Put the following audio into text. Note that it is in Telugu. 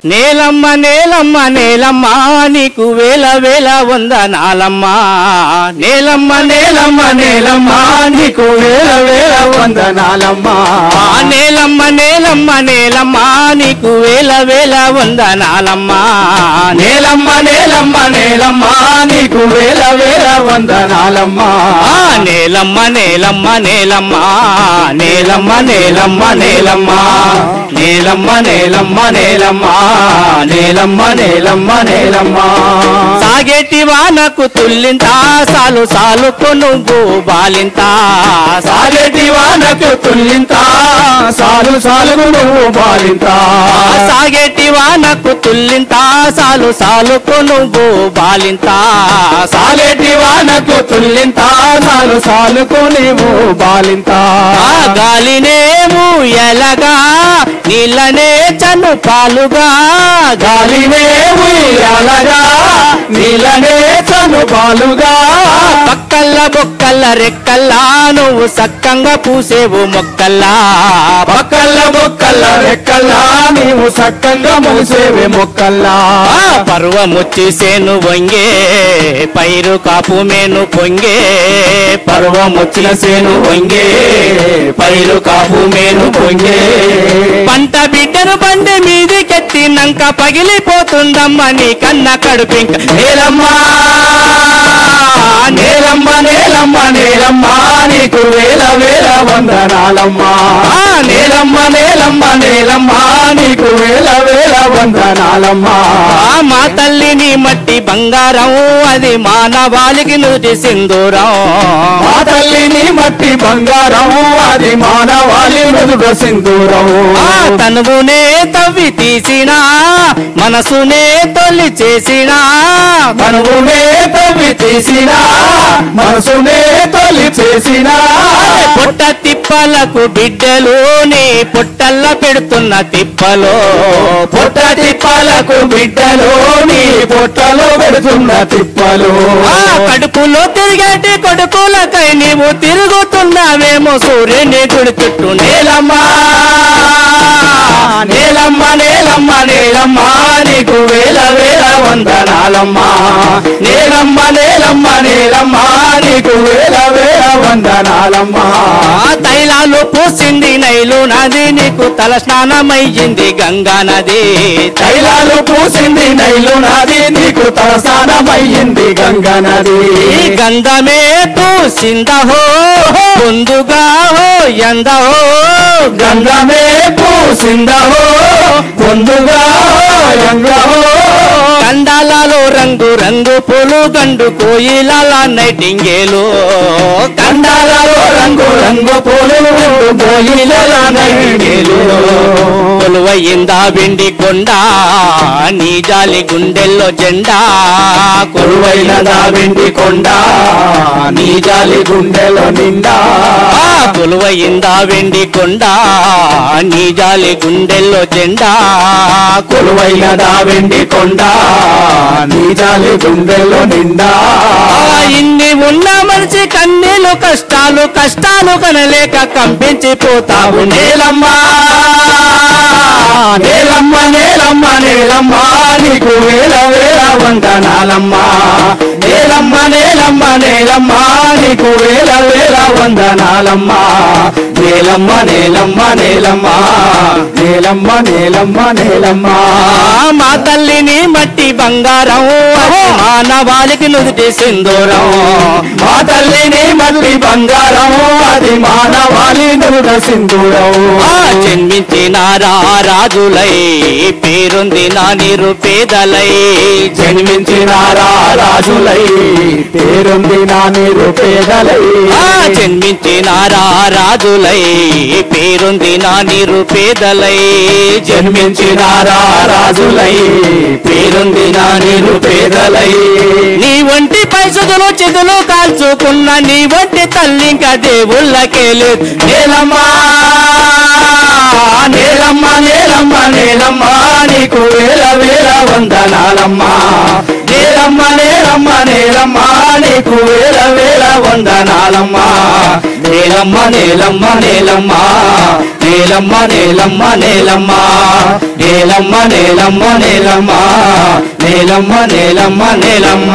నేలమ్మ నేలమ్మ నేలమ్మ నీకు వేల వేల వందనాలమ్మ నేలమ్మ నేలమ్మ నేలమ్మ నీకు వేల వేల వందనాలమ్మ నేలమ్మ నేలమ్మ నేలమ్మ నీకు వేల వేల వందనాలమ్మ నేలమ్మ నేలమ్మ నేలమ్మ నీకు వేల వేల వందనాలమ్మ నేలమ్మ నేలమ్మ నేలమ్మ నేలమ్మ నేలమ్మ నేలమ్మ నేలమ్మ నేలమ్మ నేలమ్మ నేలమ్మ నేలమ్మ నేలమ్మ సాగేటి వానకు తుల్లింత సాలు సాలుకు నువ్వు బాలింత సాగేటి వానకు తుల్లింత సాలు సాలుకు నువ్వు బాలింత సాగేటి వానకు తుల్లింత సాలు సాలుకు నువ్వు బాలింత సాగేటి వానకు తుల్లింత సాలు సాలుకు నీవు బాలింత గాలినేము ఎలగా నీళ్ళనే చను పాలుగా గాలినేము ఎలగా నీళ్ళనే చను పాలుగా పక్కల్ల బొక్కల్ల రెక్కల్లా నువ్వు సక్కంగా పూసేవు మొక్కల్లా పక్కల్ల బొక్కల్ల రెక్కల్లా నీవు సక్కంగా మూసేవే మొక్కల్లా పర్వముచ్చేసేను వంగే పైరు కాపు మేను పొంగే పర్వముచ్చిన సేను వంగే పైరు కాపు మేను పొంగే పంట బిడ్డను బండి మీదికెత్తినాక పగిలిపోతుందమ్మ నీ కన్న కడుపింక నేలమ్మ నేలమ్మ నేలమ్మ నేలమ్మ నీకు వేల వేల వందనాలమ్మ నేలమ్మ నేలమ్మ నేలమ్మ నీకు వేల వేల వందనాలమ్మ మా తల్లిని మట్టి బంగారం అది మానవాళికి నుడి సింధూరం మా తల్లిని మట్టి బంగారం అది మానవాళి నుదుట సింధూరం తనువునే తవ్వి తీసినా మనసునే తొలి చేసినా తనువునే తవ్వి తీసినా మనసునే తొలి చేసినా పొట్ట తిప్పలకు బిడ్డలు నీ పొట్టల్ల పెడుతున్న తిప్పలో పొట్ట తిప్పలకు బిడ్డలు నీ పొట్టలో పెడుతున్న తిప్పలు కడుపులో తిరిగేటి కొడుకులకై నీవు తిరుగుతున్నావేమో సూర్యుని గుడి చుట్టూ నేలమ్మ నేలమ్మ నేలమ్మ నేలమ్మ నీకు వేల వేల వందనాలమ్మ నేలమ్మ నేలమ్మ నేలమ్మ నీకు వేల వేల వందనాలమ్మ తైలాలు పూసింది నైలు నది నీకు తల స్నానమయ్యింది గంగా నది తైలాలు పూసింది నైలు నది నీకు తల స్నానమయ్యింది గంగా నది గంధమే పూసిందహో పొందుగా హో ఎందహో గంధమే పూసిందహో పొందుగా ఎందహో కండాలలో రంగు రంగు పూలు గండు కోయిలాల నైటింగేలు కండాలలో రంగు రంగు పూలు గండు కోయిలాల నైటింగేలు కొలువయిందా వెండి కొండ నీ జాలి గుండెల్లో జెండా కొలువైనదా వెండి కొండ నీ జాలి గుండెలో నిండా కొలువయిందా వెండి కొండ నీ జాలి గుండెల్లో జెండా కొలువైనదా వెండి కొండ నీ జాలి గుండెల్లో నిండా ఇన్ని ఉన్న మనిషి కన్నీలు కష్టాలు కష్టాలు కనలేక కంపించిపోతావు నేలమ్మ నేలమ్మ నేలమ్మ నేలమ్మ నీకు వేల వేల వందనాలమ్మ నేలమ్మ నేలమ్మ నేలమ్మ నీకు వేల వేల వందనాలమ్మ నేలమ్మ నేలమ్మ నేలమ్మ నేలమ్మ నేలమ్మ నేలమ్మ మా తల్లిని మట్టి బంగారం మానవాళికి నుదిటి సింధూరం మా తల్లిని మట్టి బంగారం అది మానవాళి నుదుట సింధూరం జన్మించినారా రాజులై పేరుంది నా నిరుపేదలై జన్మించినారా రాజులై పేరుంది నా నిరుపేదలై జన్మించినారా రాజులై పేరుంది నా నిరుపేదలై జన్మించినారా రాజులై పేరుంది నా నిరుపేదలై నీ వంటి పైసలు చెదులు కాల్చుకున్న నీ వంటి తల్లి ఇంకా దేవుళ్ళకే లేదు నేలమ్మ నేలమ్మ నేలమ్మ నేలమ్మ నీకు వేల వేల వందనాలమ్మ నేలమ్మ నేలమ్మ నేలమ్మ నీకు వేల వేల వందనాలమ్మ నేలమ్మ నేలమ్మ నేలమ్మ నేల నేలమ్మ నేలమ్మ నేలమ్మ నేలమ్మ నేలమ్మ నేలమ్మ నేలమ్మ నేలమ్మ నేలమ్మ